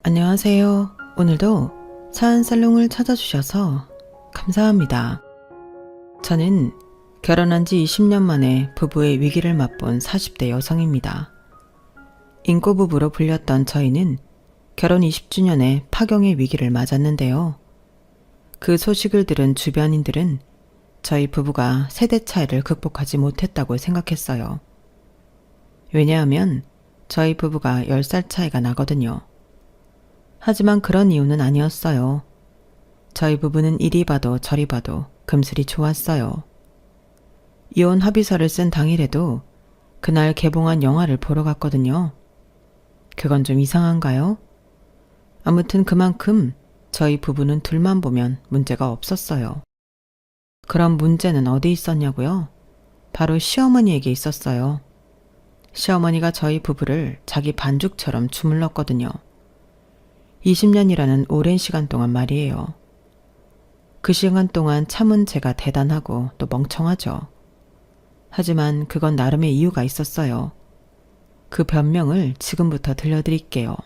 안녕하세요. 오늘도 사연살롱을 찾아주셔서 감사합니다. 저는 결혼한 지 20년 만에 부부의 위기를 맛본 40대 여성입니다. 인꼬부부로 불렸던 저희는 결혼 20주년에 파경의 위기를 맞았는데요. 그 소식을 들은 주변인들은 저희 부부가 세대 차이를 극복하지 못했다고 생각했어요. 왜냐하면 저희 부부가 10살 차이가 나거든요. 하지만 그런 이유는 아니었어요. 저희 부부는 이리 봐도 저리 봐도 금슬이 좋았어요. 이혼 합의서를 쓴 당일에도 그날 개봉한 영화를 보러 갔거든요. 그건 좀 이상한가요? 아무튼 그만큼 저희 부부는 둘만 보면 문제가 없었어요. 그럼 문제는 어디 있었냐고요? 바로 시어머니에게 있었어요. 시어머니가 저희 부부를 자기 반죽처럼 주물렀거든요. 20년이라는 오랜 시간 동안 말이에요. 그 시간 동안 참은 제가 대단하고 또 멍청하죠. 하지만 그건 나름의 이유가 있었어요. 그 변명을 지금부터 들려드릴게요.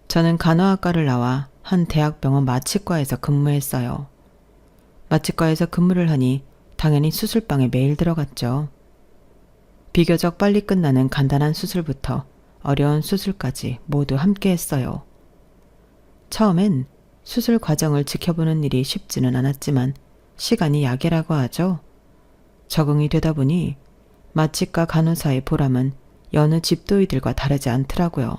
저는 간호학과를 나와 한 대학병원 마취과에서 근무했어요. 마취과에서 근무를 하니 당연히 수술방에 매일 들어갔죠. 비교적 빨리 끝나는 간단한 수술부터 어려운 수술까지 모두 함께 했어요. 처음엔 수술 과정을 지켜보는 일이 쉽지는 않았지만 시간이 약이라고 하죠. 적응이 되다 보니 마취과 간호사의 보람은 여느 집도이들과 다르지 않더라고요.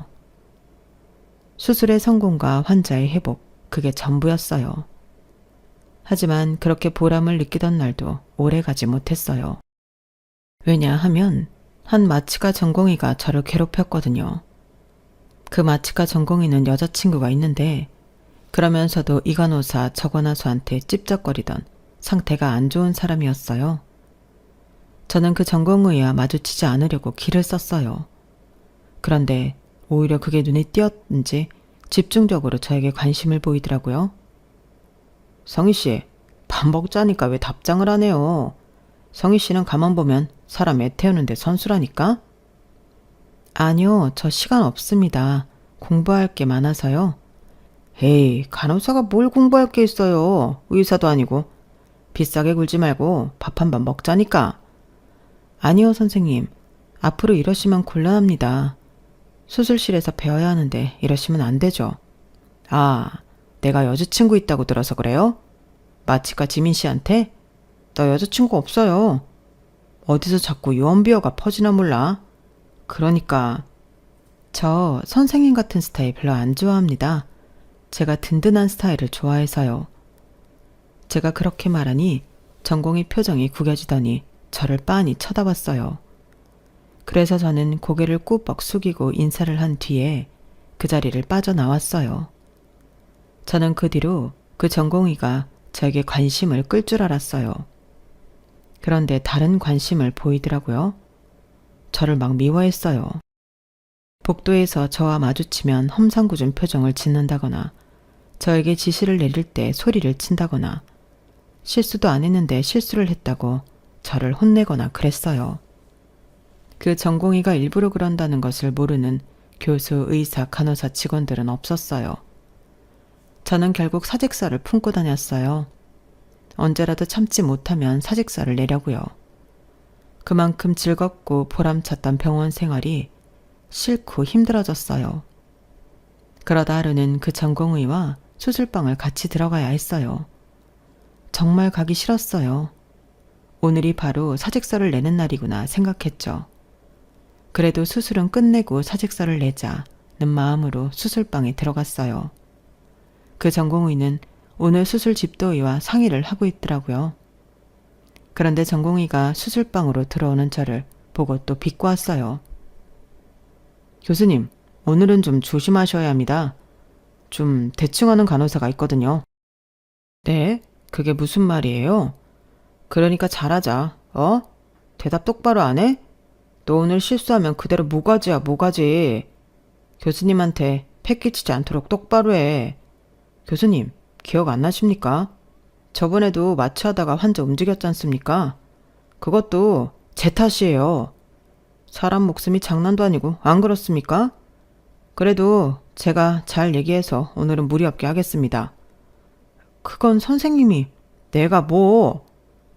수술의 성공과 환자의 회복, 그게 전부였어요. 하지만 그렇게 보람을 느끼던 날도 오래 가지 못했어요. 왜냐하면 한 마취과 전공의가 저를 괴롭혔거든요. 그 마취과 전공의는 여자친구가 있는데 그러면서도 이 간호사 저 간호사한테 찝쩍거리던 상태가 안 좋은 사람이었어요. 저는 그 전공의와 마주치지 않으려고 길을 썼어요. 그런데 오히려 그게 눈에 띄었는지 집중적으로 저에게 관심을 보이더라고요. 성희씨, 밥 먹자니까 왜 답장을 안 해요? 성희씨는 가만 보면 사람 애 태우는데 선수라니까? 아니요, 저 시간 없습니다. 공부할 게 많아서요. 에이, 간호사가 뭘 공부할 게 있어요. 의사도 아니고. 비싸게 굴지 말고 밥 한 번 먹자니까. 아니요, 선생님. 앞으로 이러시면 곤란합니다. 수술실에서 배워야 하는데 이러시면 안 되죠. 아, 내가 여자친구 있다고 들어서 그래요? 마취과 지민 씨한테? 나 여자친구 없어요. 어디서 자꾸 유언비어가 퍼지나 몰라. 그러니까 저 선생님 같은 스타일 별로 안 좋아합니다. 제가 든든한 스타일을 좋아해서요. 제가 그렇게 말하니 전공의 표정이 구겨지더니 저를 빤히 쳐다봤어요. 그래서 저는 고개를 꾸벅 숙이고 인사를 한 뒤에 그 자리를 빠져나왔어요. 저는 그 뒤로 그 전공의가 저에게 관심을 끌 줄 알았어요. 그런데 다른 관심을 보이더라고요. 저를 막 미워했어요. 복도에서 저와 마주치면 험상궂은 표정을 짓는다거나 저에게 지시를 내릴 때 소리를 친다거나 실수도 안 했는데 실수를 했다고 저를 혼내거나 그랬어요. 그 전공의가 일부러 그런다는 것을 모르는 교수, 의사, 간호사 직원들은 없었어요. 저는 결국 사직서를 품고 다녔어요. 언제라도 참지 못하면 사직서를 내려고요. 그만큼 즐겁고 보람찼던 병원 생활이 싫고 힘들어졌어요. 그러다 하루는 그 전공의와 수술방을 같이 들어가야 했어요. 정말 가기 싫었어요. 오늘이 바로 사직서를 내는 날이구나 생각했죠. 그래도 수술은 끝내고 사직서를 내자는 마음으로 수술방에 들어갔어요. 그 전공의는 오늘 수술 집도의와 상의를 하고 있더라고요. 그런데 전공의가 수술방으로 들어오는 저를 보고 또 비꼬았어요. 교수님, 오늘은 좀 조심하셔야 합니다. 좀 대충하는 간호사가 있거든요. 네? 그게 무슨 말이에요? 그러니까 잘하자. 대답 똑바로 안 해? 너 오늘 실수하면 그대로 모가지야, 모가지. 교수님한테 패 끼치지 않도록 똑바로 해. 교수님, 기억 안 나십니까? 저번에도 마취하다가 환자 움직였지 않습니까? 그것도 제 탓이에요. 사람 목숨이 장난도 아니고 안 그렇습니까? 그래도 제가 잘 얘기해서 오늘은 무리 없게 하겠습니다. 그건 선생님이. 내가 뭐?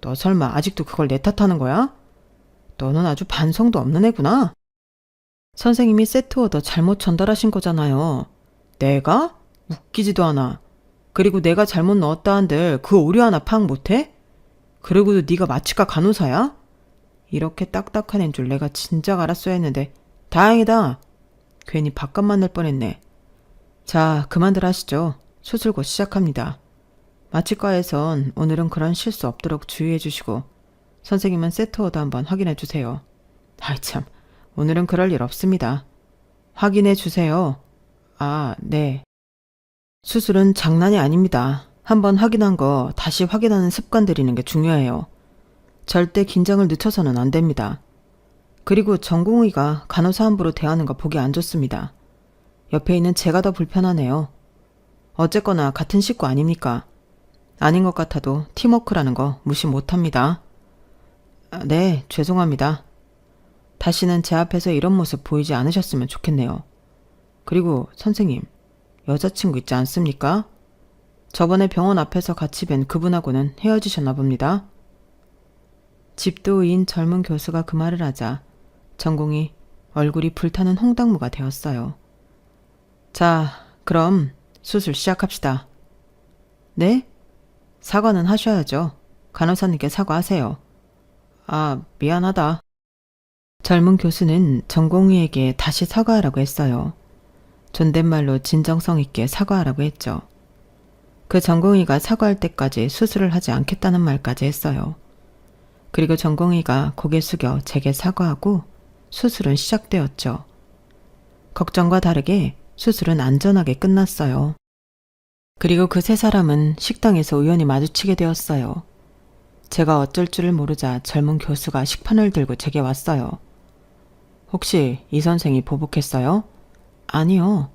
너 설마 아직도 그걸 내 탓하는 거야? 너는 아주 반성도 없는 애구나. 선생님이 세트 오더 잘못 전달하신 거잖아요. 내가? 웃기지도 않아. 그리고 내가 잘못 넣었다 한들 그 오류 하나 파악 못해? 그리고도 네가 마취과 간호사야? 이렇게 딱딱한 애인 줄 내가 진작 알았어야 했는데 다행이다. 괜히 밥값만 낼 뻔했네. 자, 그만들 하시죠. 수술 곧 시작합니다. 마취과에선 오늘은 그런 실수 없도록 주의해 주시고 선생님은 세트 오더 한번 확인해 주세요. 아이 참, 오늘은 그럴 일 없습니다. 확인해 주세요. 아, 네. 수술은 장난이 아닙니다. 한번 확인한 거 다시 확인하는 습관 들이는 게 중요해요. 절대 긴장을 늦춰서는 안 됩니다. 그리고 전공의가 간호사 함부로 대하는 거 보기 안 좋습니다. 옆에 있는 제가 더 불편하네요. 어쨌거나 같은 식구 아닙니까? 아닌 것 같아도 팀워크라는 거 무시 못합니다. 네, 죄송합니다. 다시는 제 앞에서 이런 모습 보이지 않으셨으면 좋겠네요. 그리고 선생님, 여자친구 있지 않습니까? 저번에 병원 앞에서 같이 뵌 그분하고는 헤어지셨나 봅니다. 집도인 젊은 교수가 그 말을 하자 전공이 얼굴이 불타는 홍당무가 되었어요. 자, 그럼 수술 시작합시다. 네? 사과는 하셔야죠. 간호사님께 사과하세요. 아, 미안하다. 젊은 교수는 전공의에게 다시 사과하라고 했어요. 존댓말로 진정성 있게 사과하라고 했죠. 그 전공의가 사과할 때까지 수술을 하지 않겠다는 말까지 했어요. 그리고 전공의가 고개 숙여 제게 사과하고 수술은 시작되었죠. 걱정과 다르게 수술은 안전하게 끝났어요. 그리고 그 세 사람은 식당에서 우연히 마주치게 되었어요. 제가 어쩔 줄을 모르자 젊은 교수가 식판을 들고 제게 왔어요. 혹시 이 선생이 보복했어요? 아니요.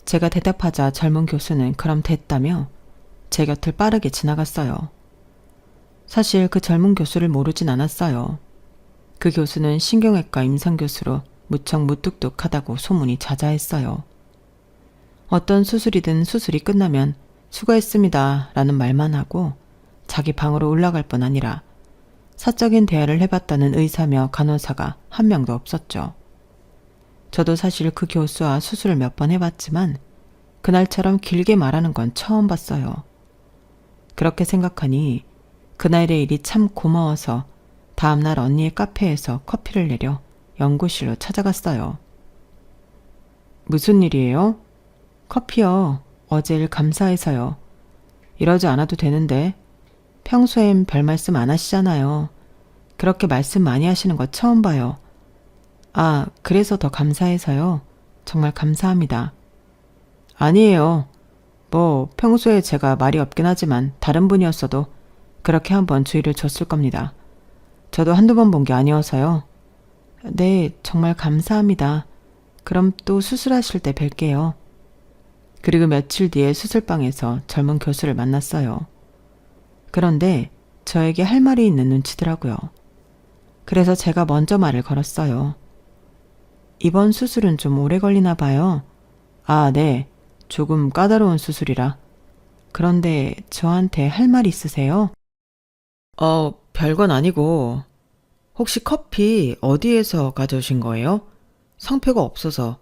제가 대답하자 젊은 교수는 그럼 됐다며 제 곁을 빠르게 지나갔어요. 사실 그 젊은 교수를 모르진 않았어요. 그 교수는 신경외과 임상교수로 무척 무뚝뚝하다고 소문이 자자했어요. 어떤 수술이든 수술이 끝나면 수고했습니다 라는 말만 하고 자기 방으로 올라갈 뿐 아니라 사적인 대화를 해봤다는 의사며 간호사가 한 명도 없었죠. 저도 사실 그 교수와 수술을 몇 번 해봤지만 그날처럼 길게 말하는 건 처음 봤어요. 그렇게 생각하니 그날의 일이 참 고마워서 다음날 언니의 카페에서 커피를 내려 연구실로 찾아갔어요. 무슨 일이에요? 커피요. 어제 일 감사해서요. 이러지 않아도 되는데 평소엔 별 말씀 안 하시잖아요. 그렇게 말씀 많이 하시는 거 처음 봐요. 아, 그래서 더 감사해서요. 정말 감사합니다. 아니에요. 뭐 평소에 제가 말이 없긴 하지만 다른 분이었어도 그렇게 한번 주의를 줬을 겁니다. 저도 한두 번 본 게 아니어서요. 네, 정말 감사합니다. 그럼 또 수술하실 때 뵐게요. 그리고 며칠 뒤에 수술방에서 젊은 교수를 만났어요. 그런데 저에게 할 말이 있는 눈치더라고요. 그래서 제가 먼저 말을 걸었어요. 이번 수술은 좀 오래 걸리나 봐요. 아, 네. 조금 까다로운 수술이라. 그런데 저한테 할 말 있으세요? 별건 아니고 혹시 커피 어디에서 가져오신 거예요? 상표가 없어서.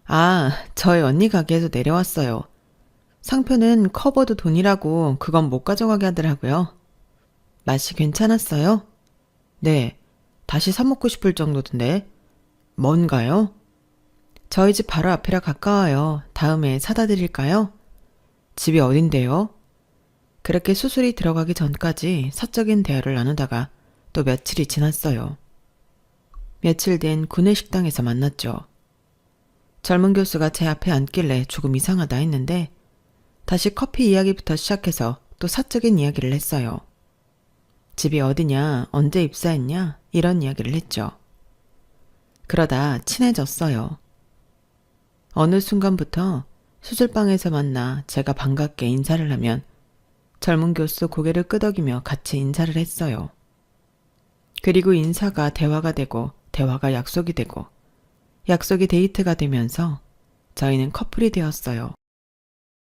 아, 저희 언니 가게에서 내려왔어요. 상표는 커버도 돈이라고 그건 못 가져가게 하더라고요. 맛이 괜찮았어요? 네, 다시 사 먹고 싶을 정도던데. 뭔가요? 저희 집 바로 앞이라 가까워요. 다음에 사다 드릴까요? 집이 어딘데요? 그렇게 수술이 들어가기 전까지 사적인 대화를 나누다가 또 며칠이 지났어요. 며칠 된 구내식당에서 만났죠. 젊은 교수가 제 앞에 앉길래 조금 이상하다 했는데 다시 커피 이야기부터 시작해서 또 사적인 이야기를 했어요. 집이 어디냐, 언제 입사했냐 이런 이야기를 했죠. 그러다 친해졌어요. 어느 순간부터 수술방에서 만나 제가 반갑게 인사를 하면 젊은 교수 고개를 끄덕이며 같이 인사를 했어요. 그리고 인사가 대화가 되고 대화가 약속이 되고 약속이 데이트가 되면서 저희는 커플이 되었어요.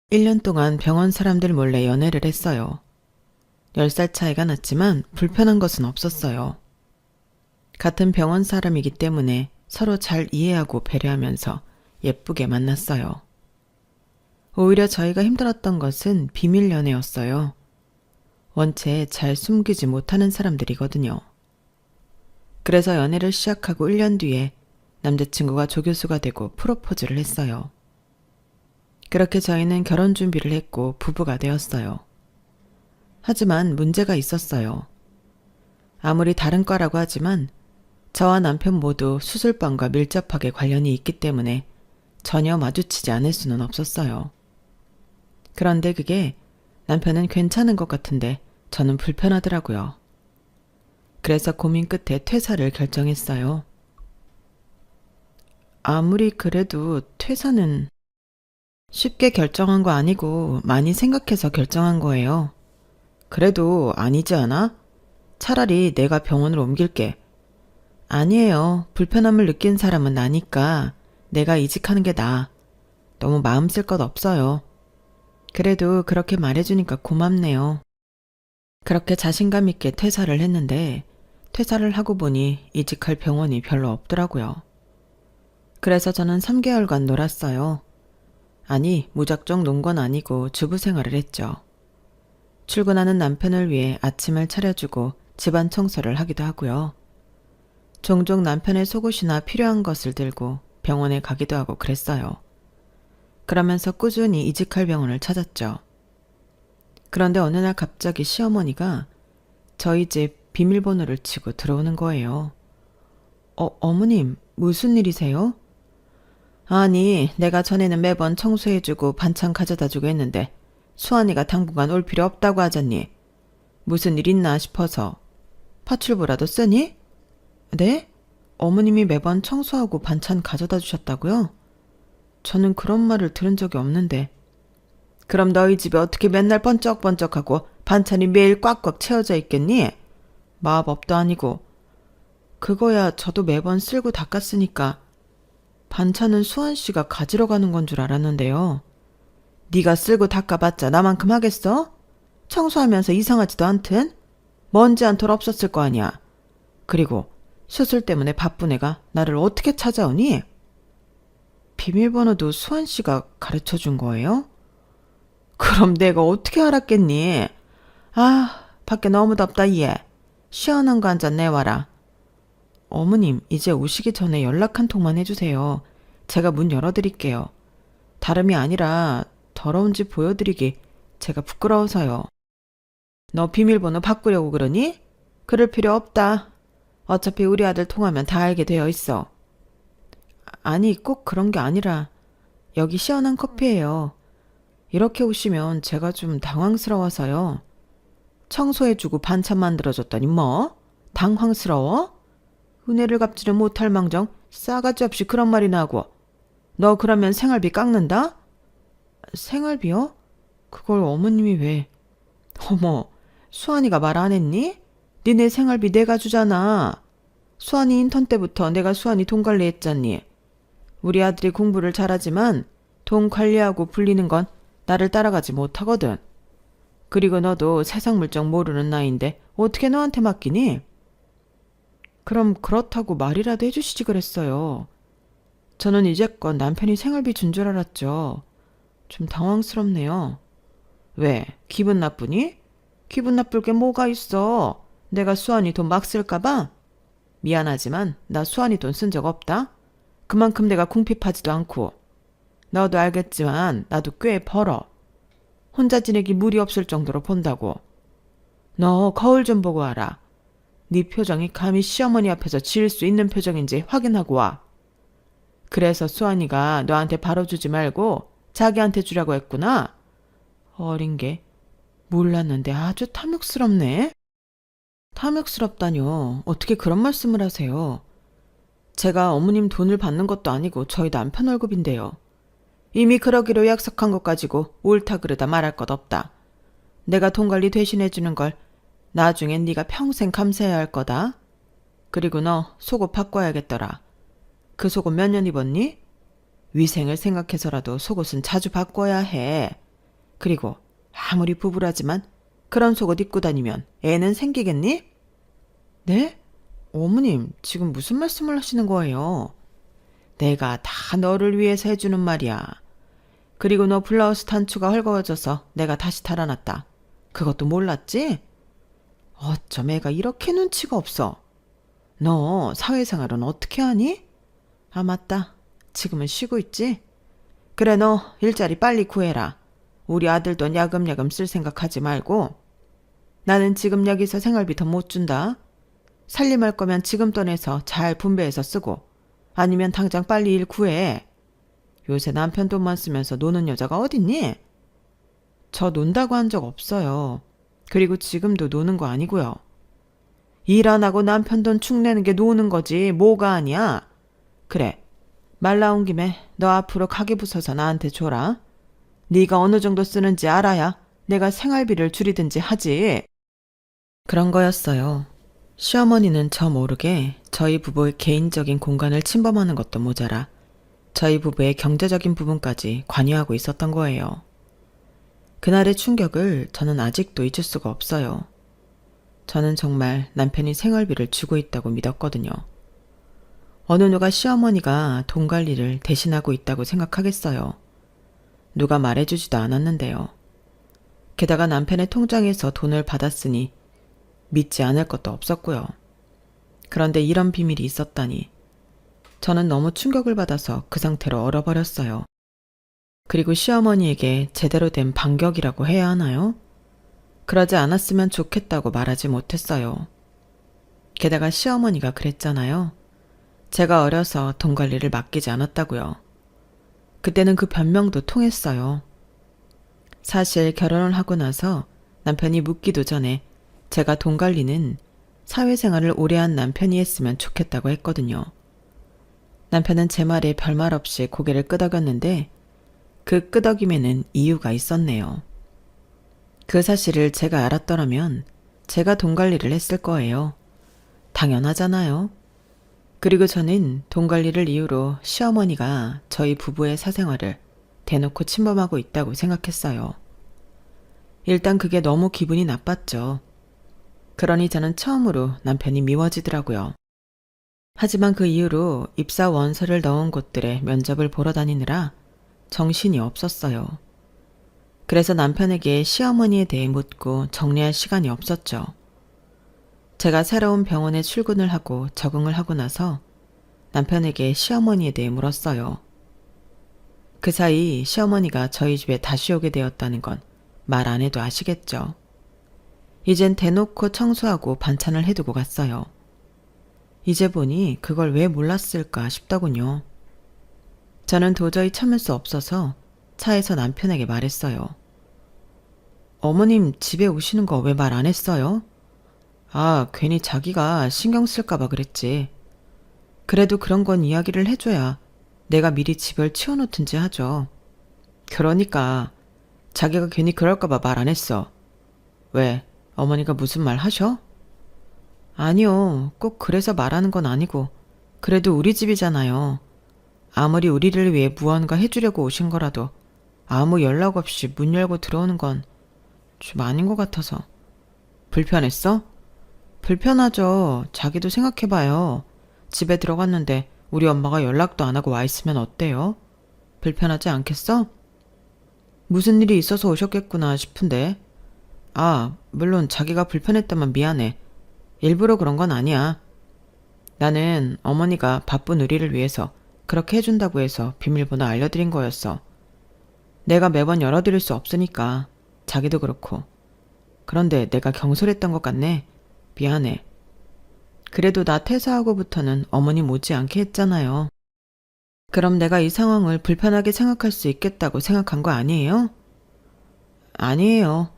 1년 동안 병원 사람들 몰래 연애를 했어요. 10살 차이가 났지만 불편한 것은 없었어요. 같은 병원 사람이기 때문에 서로 잘 이해하고 배려하면서 예쁘게 만났어요. 오히려 저희가 힘들었던 것은 비밀 연애였어요. 원체 잘 숨기지 못하는 사람들이거든요. 그래서 연애를 시작하고 1년 뒤에 남자친구가 조교수가 되고 프로포즈를 했어요. 그렇게 저희는 결혼 준비를 했고 부부가 되었어요. 하지만 문제가 있었어요. 아무리 다른 과라고 하지만 저와 남편 모두 수술방과 밀접하게 관련이 있기 때문에 전혀 마주치지 않을 수는 없었어요. 그런데 그게 남편은 괜찮은 것 같은데 저는 불편하더라고요. 그래서 고민 끝에 퇴사를 결정했어요. 아무리 그래도 퇴사는 쉽게 결정한 거 아니고 많이 생각해서 결정한 거예요. 그래도 아니지 않아? 차라리 내가 병원을 옮길게. 아니에요. 불편함을 느낀 사람은 나니까 내가 이직하는 게 나아. 너무 마음 쓸 것 없어요. 그래도 그렇게 말해주니까 고맙네요. 그렇게 자신감 있게 퇴사를 했는데 퇴사를 하고 보니 이직할 병원이 별로 없더라고요. 그래서 저는 3개월간 놀았어요. 아니, 무작정 논 건 아니고 주부 생활을 했죠. 출근하는 남편을 위해 아침을 차려주고 집안 청소를 하기도 하고요. 종종 남편의 속옷이나 필요한 것을 들고 병원에 가기도 하고 그랬어요. 그러면서 꾸준히 이직할 병원을 찾았죠. 그런데 어느 날 갑자기 시어머니가 저희 집 비밀번호를 치고 들어오는 거예요. 어머님, 무슨 일이세요? 아니, 내가 전에는 매번 청소해주고 반찬 가져다주고 했는데 수환이가 당분간 올 필요 없다고 하잖니. 무슨 일 있나 싶어서. 파출부라도 쓰니? 네? 어머님이 매번 청소하고 반찬 가져다 주셨다고요? 저는 그런 말을 들은 적이 없는데. 그럼 너희 집에 어떻게 맨날 번쩍번쩍하고 반찬이 매일 꽉꽉 채워져 있겠니? 마법도 아니고. 그거야 저도 매번 쓸고 닦았으니까. 반찬은 수환 씨가 가지러 가는 건 줄 알았는데요. 네가 쓸고 닦아봤자 나만큼 하겠어? 청소하면서 이상하지도 않든? 먼지 한 톨 없었을 거 아니야. 그리고 수술 때문에 바쁜 애가 나를 어떻게 찾아오니? 비밀번호도 수환 씨가 가르쳐 준 거예요? 그럼 내가 어떻게 알았겠니? 아, 밖에 너무 덥다 얘. 시원한 거 한 잔 내와라. 어머님, 이제 오시기 전에 연락 한 통만 해주세요. 제가 문 열어드릴게요. 다름이 아니라 더러운 집 보여드리기 제가 부끄러워서요. 너 비밀번호 바꾸려고 그러니? 그럴 필요 없다. 어차피 우리 아들 통하면 다 알게 되어 있어. 아니, 꼭 그런 게 아니라 여기 시원한 커피예요. 이렇게 오시면 제가 좀 당황스러워서요. 청소해주고 반찬 만들어줬더니 뭐? 당황스러워? 은혜를 갚지는 못할 망정 싸가지 없이 그런 말이나 하고. 너 그러면 생활비 깎는다? 생활비요? 그걸 어머님이 왜? 어머, 수환이가 말 안 했니? 니네 생활비 내가 주잖아. 수환이 인턴 때부터 내가 수환이 돈 관리했잖니. 우리 아들이 공부를 잘하지만 돈 관리하고 불리는 건 나를 따라가지 못하거든. 그리고 너도 세상 물정 모르는 나이인데 어떻게 너한테 맡기니? 그럼 그렇다고 말이라도 해주시지 그랬어요. 저는 이제껏 남편이 생활비 준 줄 알았죠. 좀 당황스럽네요. 왜? 기분 나쁘니? 기분 나쁠 게 뭐가 있어? 내가 수환이 돈 막 쓸까봐? 미안하지만 나 수환이 돈 쓴 적 없다. 그만큼 내가 궁핍하지도 않고. 너도 알겠지만 나도 꽤 벌어. 혼자 지내기 무리 없을 정도로 본다고. 너 거울 좀 보고 와라. 네 표정이 감히 시어머니 앞에서 지을 수 있는 표정인지 확인하고 와. 그래서 수환이가 너한테 바로 주지 말고 자기한테 주라고 했구나. 어린 게 몰랐는데 아주 탐욕스럽네. 탐욕스럽다뇨. 어떻게 그런 말씀을 하세요. 제가 어머님 돈을 받는 것도 아니고 저희 남편 월급인데요. 이미 그러기로 약속한 것 가지고 옳다 그르다 말할 것 없다. 내가 돈 관리 대신해주는 걸 나중엔 네가 평생 감사해야 할 거다. 그리고 너 속옷 바꿔야겠더라. 그 속옷 몇 년 입었니? 위생을 생각해서라도 속옷은 자주 바꿔야 해. 그리고 아무리 부부라지만 그런 속옷 입고 다니면 애는 생기겠니? 네? 어머님, 지금 무슨 말씀을 하시는 거예요? 내가 다 너를 위해서 해주는 말이야. 그리고 너 블라우스 단추가 헐거워져서 내가 다시 달아놨다. 그것도 몰랐지? 어쩜 애가 이렇게 눈치가 없어. 너 사회생활은 어떻게 하니? 아, 맞다. 지금은 쉬고 있지? 그래, 너 일자리 빨리 구해라. 우리 아들 돈 야금야금 쓸 생각하지 말고. 나는 지금 여기서 생활비 더 못 준다. 살림할 거면 지금 돈에서 잘 분배해서 쓰고, 아니면 당장 빨리 일 구해. 요새 남편 돈만 쓰면서 노는 여자가 어딨니? 저 논다고 한 적 없어요. 그리고 지금도 노는 거 아니고요. 일 안 하고 남편 돈 축내는 게 노는 거지 뭐가 아니야. 그래, 말 나온 김에 너 앞으로 가게 부숴서 나한테 줘라. 네가 어느 정도 쓰는지 알아야 내가 생활비를 줄이든지 하지. 그런 거였어요. 시어머니는 저 모르게 저희 부부의 개인적인 공간을 침범하는 것도 모자라 저희 부부의 경제적인 부분까지 관여하고 있었던 거예요. 그날의 충격을 저는 아직도 잊을 수가 없어요. 저는 정말 남편이 생활비를 주고 있다고 믿었거든요. 어느 누가 시어머니가 돈 관리를 대신하고 있다고 생각하겠어요. 누가 말해주지도 않았는데요. 게다가 남편의 통장에서 돈을 받았으니 믿지 않을 것도 없었고요. 그런데 이런 비밀이 있었다니. 저는 너무 충격을 받아서 그 상태로 얼어버렸어요. 그리고 시어머니에게 제대로 된 반격이라고 해야 하나요? 그러지 않았으면 좋겠다고 말하지 못했어요. 게다가 시어머니가 그랬잖아요. 제가 어려서 돈 관리를 맡기지 않았다고요. 그때는 그 변명도 통했어요. 사실 결혼을 하고 나서 남편이 묻기도 전에 제가 돈 관리는 사회생활을 오래 한 남편이 했으면 좋겠다고 했거든요. 남편은 제 말에 별말 없이 고개를 끄덕였는데 그 끄덕임에는 이유가 있었네요. 그 사실을 제가 알았더라면 제가 돈 관리를 했을 거예요. 당연하잖아요. 그리고 저는 돈 관리를 이유로 시어머니가 저희 부부의 사생활을 대놓고 침범하고 있다고 생각했어요. 일단 그게 너무 기분이 나빴죠. 그러니 저는 처음으로 남편이 미워지더라고요. 하지만 그 이후로 입사 원서를 넣은 곳들의 면접을 보러 다니느라 정신이 없었어요. 그래서 남편에게 시어머니에 대해 묻고 정리할 시간이 없었죠. 제가 새로운 병원에 출근을 하고 적응을 하고 나서 남편에게 시어머니에 대해 물었어요. 그 사이 시어머니가 저희 집에 다시 오게 되었다는 건 말 안 해도 아시겠죠. 이젠 대놓고 청소하고 반찬을 해두고 갔어요. 이제 보니 그걸 왜 몰랐을까 싶더군요. 저는 도저히 참을 수 없어서 차에서 남편에게 말했어요. 어머님 집에 오시는 거 왜 말 안 했어요? 아, 괜히 자기가 신경 쓸까봐 그랬지. 그래도 그런 건 이야기를 해줘야 내가 미리 집을 치워놓든지 하죠. 그러니까 자기가 괜히 그럴까봐 말 안 했어. 왜? 어머니가 무슨 말 하셔? 아니요. 꼭 그래서 말하는 건 아니고 그래도 우리 집이잖아요. 아무리 우리를 위해 무언가 해주려고 오신 거라도 아무 연락 없이 문 열고 들어오는 건 좀 아닌 것 같아서. 불편했어? 불편하죠. 자기도 생각해봐요. 집에 들어갔는데 우리 엄마가 연락도 안 하고 와 있으면 어때요? 불편하지 않겠어? 무슨 일이 있어서 오셨겠구나 싶은데. 아, 물론 자기가 불편했다면 미안해. 일부러 그런 건 아니야. 나는 어머니가 바쁜 우리를 위해서 그렇게 해준다고 해서 비밀번호 알려드린 거였어. 내가 매번 열어드릴 수 없으니까. 자기도 그렇고. 그런데 내가 경솔했던 것 같네. 미안해. 그래도 나 퇴사하고부터는 어머니 못지않게 했잖아요. 그럼 내가 이 상황을 불편하게 생각할 수 있겠다고 생각한 거 아니에요? 아니에요.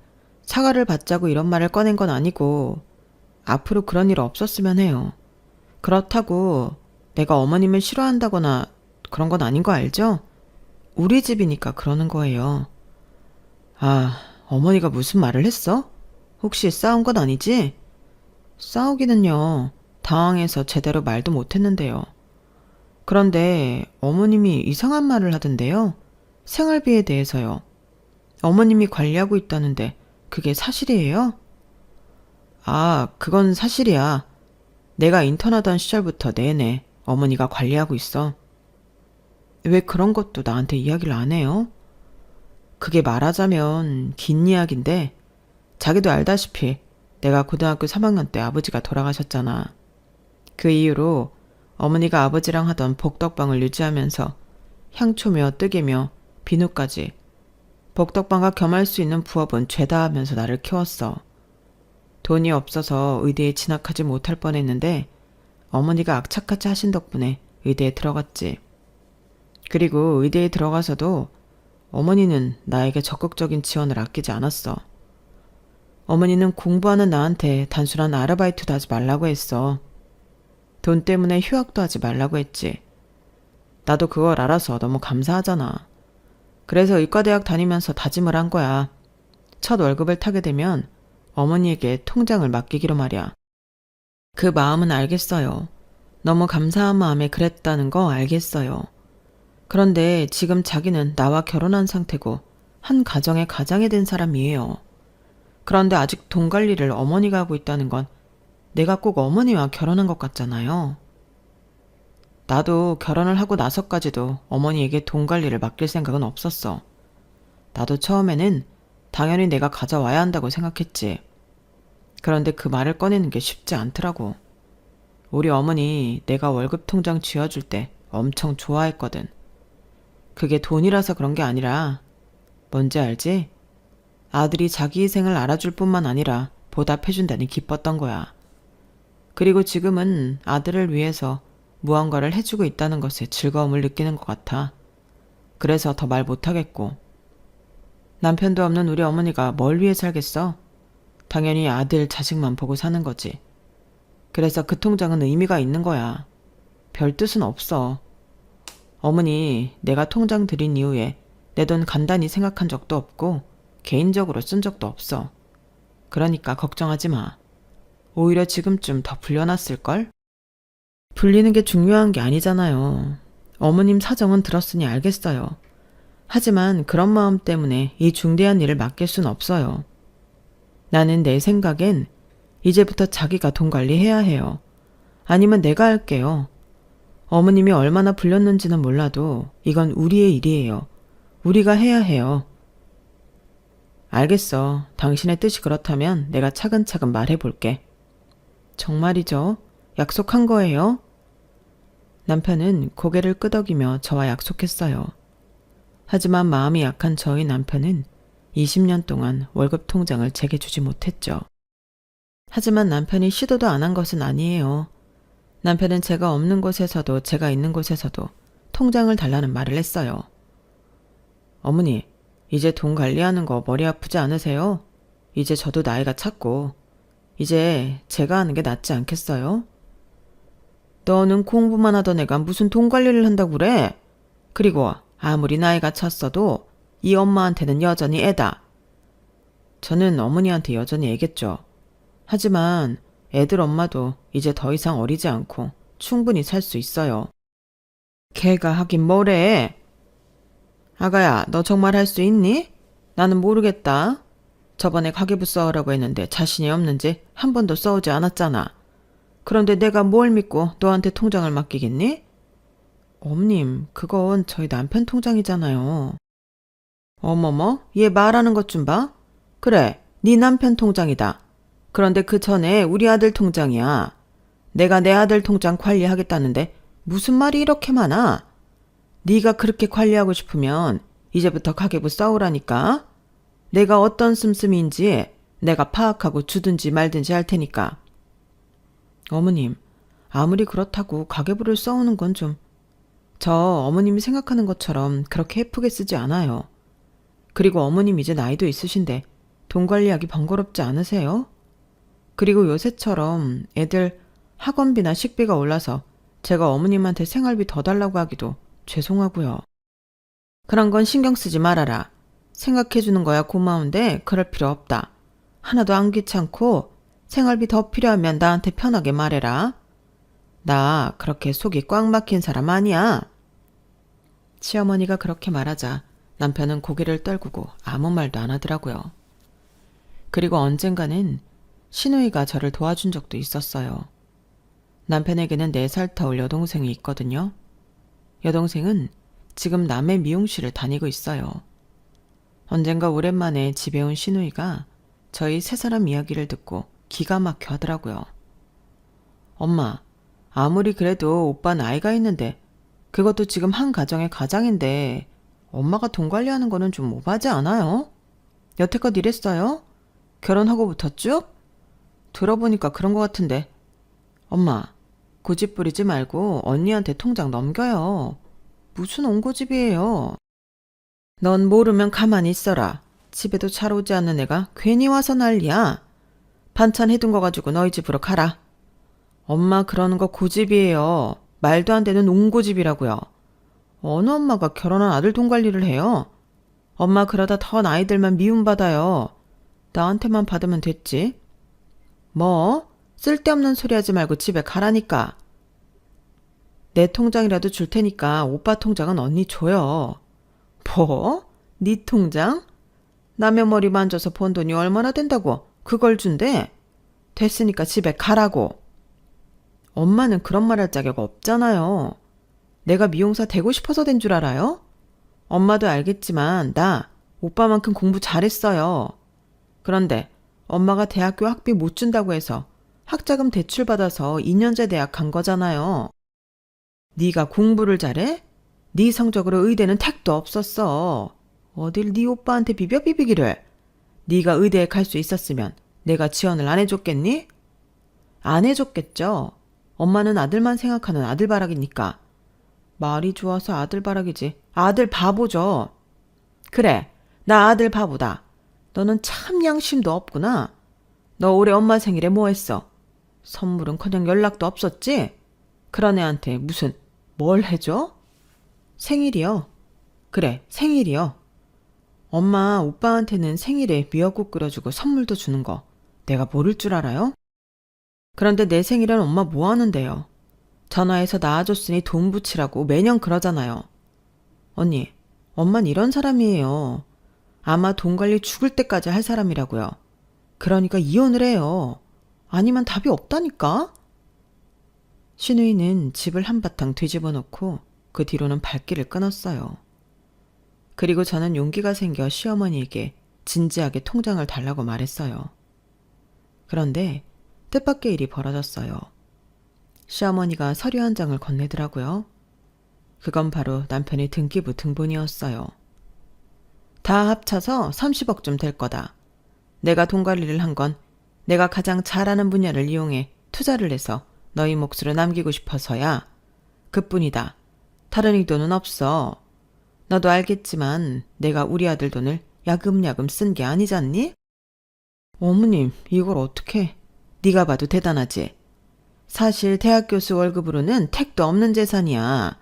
사과를 받자고 이런 말을 꺼낸 건 아니고 앞으로 그런 일 없었으면 해요. 그렇다고 내가 어머님을 싫어한다거나 그런 건 아닌 거 알죠? 우리 집이니까 그러는 거예요. 아, 어머니가 무슨 말을 했어? 혹시 싸운 건 아니지? 싸우기는요. 당황해서 제대로 말도 못했는데요. 그런데 어머님이 이상한 말을 하던데요. 생활비에 대해서요. 어머님이 관리하고 있다는데 그게 사실이에요? 아, 그건 사실이야. 내가 인턴하던 시절부터 내내 어머니가 관리하고 있어. 왜 그런 것도 나한테 이야기를 안 해요? 그게 말하자면 긴 이야기인데 자기도 알다시피 내가 고등학교 3학년 때 아버지가 돌아가셨잖아. 그 이후로 어머니가 아버지랑 하던 복덕방을 유지하면서 향초며 뜨개며 비누까지 복덕방과 겸할 수 있는 부업은 죄다 하면서 나를 키웠어. 돈이 없어서 의대에 진학하지 못할 뻔했는데 어머니가 악착같이 하신 덕분에 의대에 들어갔지. 그리고 의대에 들어가서도 어머니는 나에게 적극적인 지원을 아끼지 않았어. 어머니는 공부하는 나한테 단순한 아르바이트도 하지 말라고 했어. 돈 때문에 휴학도 하지 말라고 했지. 나도 그걸 알아서 너무 감사하잖아. 그래서 의과대학 다니면서 다짐을 한 거야. 첫 월급을 타게 되면 어머니에게 통장을 맡기기로 말이야. 그 마음은 알겠어요. 너무 감사한 마음에 그랬다는 거 알겠어요. 그런데 지금 자기는 나와 결혼한 상태고 한 가정의 가장이 된 사람이에요. 그런데 아직 돈 관리를 어머니가 하고 있다는 건 내가 꼭 어머니와 결혼한 것 같잖아요. 나도 결혼을 하고 나서까지도 어머니에게 돈 관리를 맡길 생각은 없었어. 나도 처음에는 당연히 내가 가져와야 한다고 생각했지. 그런데 그 말을 꺼내는 게 쉽지 않더라고. 우리 어머니 내가 월급 통장 쥐어줄 때 엄청 좋아했거든. 그게 돈이라서 그런 게 아니라 뭔지 알지? 아들이 자기 희생을 알아줄 뿐만 아니라 보답해준다니 기뻤던 거야. 그리고 지금은 아들을 위해서 무언가를 해주고 있다는 것에 즐거움을 느끼는 것 같아. 그래서 더 말 못하겠고. 남편도 없는 우리 어머니가 뭘 위해 살겠어? 당연히 아들, 자식만 보고 사는 거지. 그래서 그 통장은 의미가 있는 거야. 별 뜻은 없어. 어머니, 내가 통장 드린 이후에 내 돈 간단히 생각한 적도 없고 개인적으로 쓴 적도 없어. 그러니까 걱정하지 마. 오히려 지금쯤 더 불려놨을걸? 불리는 게 중요한 게 아니잖아요. 어머님 사정은 들었으니 알겠어요. 하지만 그런 마음 때문에 이 중대한 일을 맡길 순 없어요. 나는 내 생각엔 이제부터 자기가 돈 관리해야 해요. 아니면 내가 할게요. 어머님이 얼마나 불렸는지는 몰라도 이건 우리의 일이에요. 우리가 해야 해요. 알겠어. 당신의 뜻이 그렇다면 내가 차근차근 말해볼게. 정말이죠? 약속한 거예요? 남편은 고개를 끄덕이며 저와 약속했어요. 하지만 마음이 약한 저희 남편은 20년 동안 월급 통장을 제게 주지 못했죠. 하지만 남편이 시도도 안 한 것은 아니에요. 남편은 제가 없는 곳에서도 제가 있는 곳에서도 통장을 달라는 말을 했어요. 어머니, 이제 돈 관리하는 거 머리 아프지 않으세요? 이제 저도 나이가 찼고 이제 제가 하는 게 낫지 않겠어요? 너는 공부만 하던 애가 무슨 돈 관리를 한다고 그래? 그리고 아무리 나이가 찼어도 이 엄마한테는 여전히 애다. 저는 어머니한테 여전히 애겠죠. 하지만 애들 엄마도 이제 더 이상 어리지 않고 충분히 살 수 있어요. 걔가 하긴 뭐래? 아가야, 너 정말 할 수 있니? 나는 모르겠다. 저번에 가계부 써오라고 했는데 자신이 없는지 한 번도 써오지 않았잖아. 그런데 내가 뭘 믿고 너한테 통장을 맡기겠니? 어머님, 그건 저희 남편 통장이잖아요. 어머머, 얘 말하는 것 좀 봐. 그래, 네 남편 통장이다. 그런데 그 전에 우리 아들 통장이야. 내가 내 아들 통장 관리하겠다는데 무슨 말이 이렇게 많아? 네가 그렇게 관리하고 싶으면 이제부터 가계부 써오라니까. 내가 어떤 씀씀이인지 내가 파악하고 주든지 말든지 할 테니까. 어머님, 아무리 그렇다고 가계부를 써오는 건 좀... 저 어머님이 생각하는 것처럼 그렇게 예쁘게 쓰지 않아요. 그리고 어머님 이제 나이도 있으신데 돈 관리하기 번거롭지 않으세요? 그리고 요새처럼 애들 학원비나 식비가 올라서 제가 어머님한테 생활비 더 달라고 하기도 죄송하고요. 그런 건 신경 쓰지 말아라. 생각해주는 거야 고마운데 그럴 필요 없다. 하나도 안 귀찮고 생활비 더 필요하면 나한테 편하게 말해라. 나 그렇게 속이 꽉 막힌 사람 아니야. 시어머니가 그렇게 말하자 남편은 고개를 떨구고 아무 말도 안 하더라고요. 그리고 언젠가는 시누이가 저를 도와준 적도 있었어요. 남편에게는 4살 터울 여동생이 있거든요. 여동생은 지금 남의 미용실을 다니고 있어요. 언젠가 오랜만에 집에 온 시누이가 저희 3사람 이야기를 듣고 기가 막혀 하더라고요. 엄마, 아무리 그래도 오빠는 아이가 있는데 그것도 지금 한 가정의 가장인데 엄마가 돈 관리하는 거는 좀 오바지 않아요? 여태껏 이랬어요? 결혼하고부터 쭉? 들어보니까 그런 것 같은데. 엄마, 고집 부리지 말고 언니한테 통장 넘겨요. 무슨 옹고집이에요. 넌 모르면 가만히 있어라. 집에도 잘 오지 않는 애가 괜히 와서 난리야. 반찬 해둔 거 가지고 너희 집으로 가라. 엄마 그러는 거 고집이에요. 말도 안 되는 옹고집이라고요. 어느 엄마가 결혼한 아들 돈 관리를 해요? 엄마 그러다 더 아이들만 미움받아요. 나한테만 받으면 됐지. 뭐? 쓸데없는 소리 하지 말고 집에 가라니까. 내 통장이라도 줄 테니까 오빠 통장은 언니 줘요. 뭐? 네 통장? 남의 머리 만져서 번 돈이 얼마나 된다고 그걸 준대? 됐으니까 집에 가라고. 엄마는 그런 말 할 자격 없잖아요. 내가 미용사 되고 싶어서 된 줄 알아요? 엄마도 알겠지만 나 오빠만큼 공부 잘했어요. 그런데 엄마가 대학교 학비 못 준다고 해서 학자금 대출받아서 2년제 대학 간 거잖아요. 네가 공부를 잘해? 네 성적으로 의대는 택도 없었어. 어딜 네 오빠한테 비비기를. 네가 의대에 갈 수 있었으면 내가 지원을 안 해줬겠니? 안 해줬겠죠. 엄마는 아들만 생각하는 아들바라기니까. 말이 좋아서 아들바라기지. 아들 바보죠. 그래, 나 아들 바보다. 너는 참 양심도 없구나. 너 올해 엄마 생일에 뭐 했어? 선물은커녕 연락도 없었지? 그런 애한테 무슨 뭘 해줘? 생일이요. 그래, 생일이요. 엄마 오빠한테는 생일에 미역국 끓여주고 선물도 주는 거 내가 모를 줄 알아요? 그런데 내 생일은 엄마 뭐 하는데요? 전화해서 낳아줬으니 돈 붙이라고 매년 그러잖아요. 언니, 엄만 이런 사람이에요. 아마 돈 관리 죽을 때까지 할 사람이라고요. 그러니까 이혼을 해요. 아니면 답이 없다니까? 시누이는 집을 한바탕 뒤집어 놓고 그 뒤로는 발길을 끊었어요. 그리고 저는 용기가 생겨 시어머니에게 진지하게 통장을 달라고 말했어요. 그런데 뜻밖의 일이 벌어졌어요. 시어머니가 서류 한 장을 건네더라고요. 그건 바로 남편의 등기부 등본이었어요. 다 합쳐서 30억쯤 될 거다. 내가 돈 관리를 한 건 내가 가장 잘하는 분야를 이용해 투자를 해서 너희 몫으로 남기고 싶어서야. 그뿐이다. 다른 의도는 없어. 너도 알겠지만 내가 우리 아들 돈을 야금야금 쓴 게 아니잖니? 어머님, 이걸 어떻게? 네가 봐도 대단하지. 사실 대학 교수 월급으로는 택도 없는 재산이야.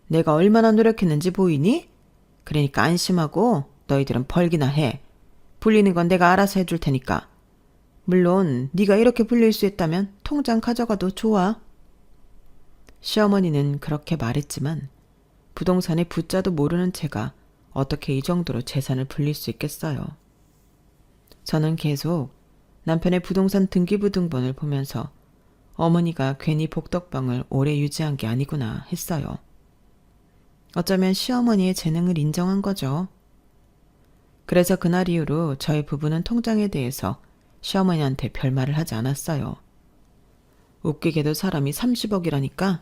내가 얼마나 노력했는지 보이니? 그러니까 안심하고 너희들은 벌기나 해. 불리는 건 내가 알아서 해줄 테니까. 물론 네가 이렇게 불릴 수 있다면 통장 가져가도 좋아. 시어머니는 그렇게 말했지만 부동산의 부자도 모르는 제가 어떻게 이 정도로 재산을 불릴 수 있겠어요. 저는 계속 남편의 부동산 등기부 등본을 보면서 어머니가 괜히 복덕방을 오래 유지한 게 아니구나 했어요. 어쩌면 시어머니의 재능을 인정한 거죠. 그래서 그날 이후로 저희 부부는 통장에 대해서 시어머니한테 별말을 하지 않았어요. 웃기게도 사람이 30억이라니까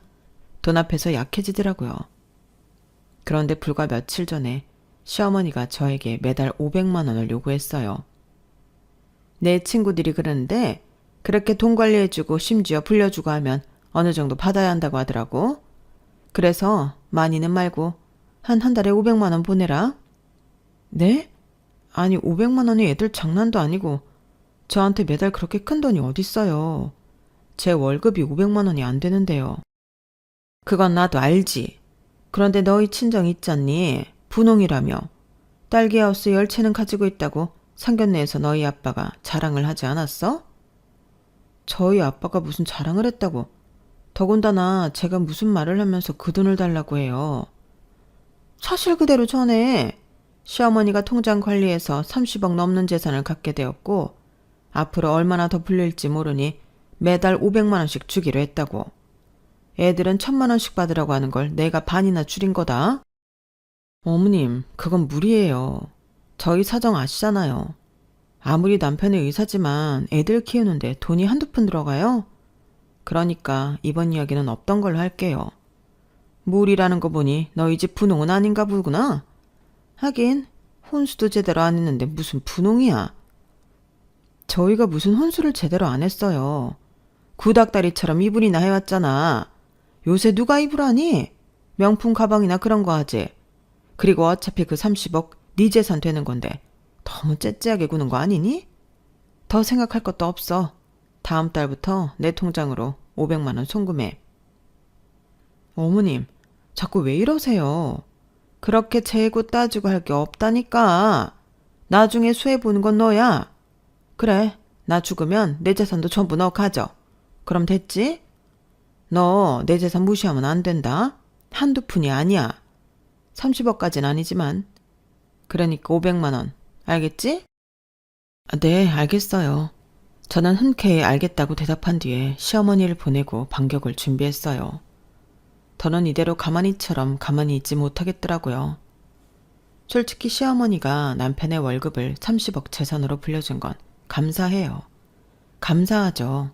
돈 앞에서 약해지더라고요. 그런데 불과 며칠 전에 시어머니가 저에게 매달 500만 원을 요구했어요. 내 친구들이 그러는데 그렇게 돈 관리해주고 심지어 불려주고 하면 어느 정도 받아야 한다고 하더라고. 그래서 많이는 말고 한 달에 500만 원 보내라. 네? 아니 500만 원이 애들 장난도 아니고 저한테 매달 그렇게 큰 돈이 어딨어요. 제 월급이 500만 원이 안 되는데요. 그건 나도 알지. 그런데 너희 친정 있잖니. 분홍이라며. 딸기하우스 10채는 가지고 있다고 상견례에서 너희 아빠가 자랑을 하지 않았어? 저희 아빠가 무슨 자랑을 했다고. 더군다나 제가 무슨 말을 하면서 그 돈을 달라고 해요. 사실 그대로 전에 시어머니가 통장 관리에서 30억 넘는 재산을 갖게 되었고 앞으로 얼마나 더 불릴지 모르니 매달 500만 원씩 주기로 했다고. 애들은 1000만 원씩 받으라고 하는 걸 내가 반이나 줄인 거다. 어머님, 그건 무리예요. 저희 사정 아시잖아요. 아무리 남편의 의사지만 애들 키우는데 돈이 한두 푼 들어가요? 그러니까 이번 이야기는 없던 걸로 할게요. 무리라는 거 보니 너희 집 분홍은 아닌가 보구나. 하긴 혼수도 제대로 안 했는데 무슨 분홍이야. 저희가 무슨 혼수를 제대로 안 했어요. 구닥다리처럼 이불이나 해왔잖아. 요새 누가 이불하니? 명품 가방이나 그런 거 하지. 그리고 어차피 그 30억 네 재산 되는 건데 너무 째째하게 구는 거 아니니? 더 생각할 것도 없어. 다음 달부터 내 통장으로 500만 원 송금해. 어머님, 자꾸 왜 이러세요? 그렇게 재고 따지고 할 게 없다니까. 나중에 수해 보는 건 너야. 그래, 나 죽으면 내 재산도 전부 너 가져. 그럼 됐지? 너 내 재산 무시하면 안 된다. 한두 푼이 아니야. 30억까지는 아니지만. 그러니까 500만 원. 알겠지? 네, 알겠어요. 저는 흔쾌히 알겠다고 대답한 뒤에 시어머니를 보내고 반격을 준비했어요. 더는 이대로 가만히처럼 가만히 있지 못하겠더라고요. 솔직히 시어머니가 남편의 월급을 30억 재산으로 불려준 건 감사해요. 감사하죠.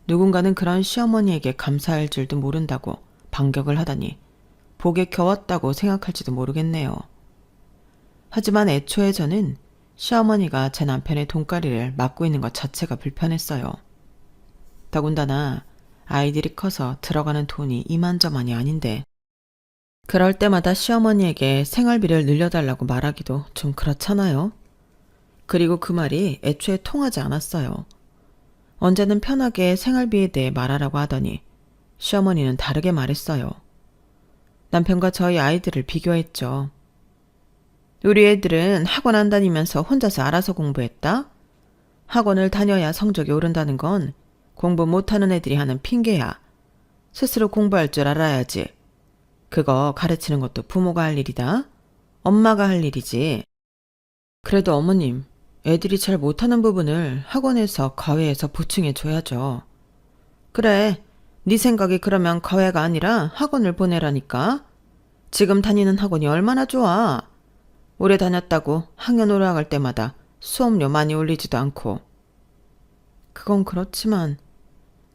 누군가는 그런 시어머니에게 감사할 줄도 모른다고 반격을 하다니 복에 겨웠다고 생각할지도 모르겠네요. 하지만 애초에 저는 시어머니가 제 남편의 돈가리를 막고 있는 것 자체가 불편했어요. 더군다나 아이들이 커서 들어가는 돈이 이만저만이 아닌데 그럴 때마다 시어머니에게 생활비를 늘려달라고 말하기도 좀 그렇잖아요. 그리고 그 말이 애초에 통하지 않았어요. 언제는 편하게 생활비에 대해 말하라고 하더니 시어머니는 다르게 말했어요. 남편과 저희 아이들을 비교했죠. 우리 애들은 학원 안 다니면서 혼자서 알아서 공부했다? 학원을 다녀야 성적이 오른다는 건 공부 못하는 애들이 하는 핑계야. 스스로 공부할 줄 알아야지. 그거 가르치는 것도 부모가 할 일이다. 엄마가 할 일이지. 그래도 어머님, 애들이 잘 못하는 부분을 학원에서 과외해서 보충해줘야죠. 그래, 네 생각이 그러면 과외가 아니라 학원을 보내라니까. 지금 다니는 학원이 얼마나 좋아. 오래 다녔다고 학년 올라갈 때마다 수업료 많이 올리지도 않고. 그건 그렇지만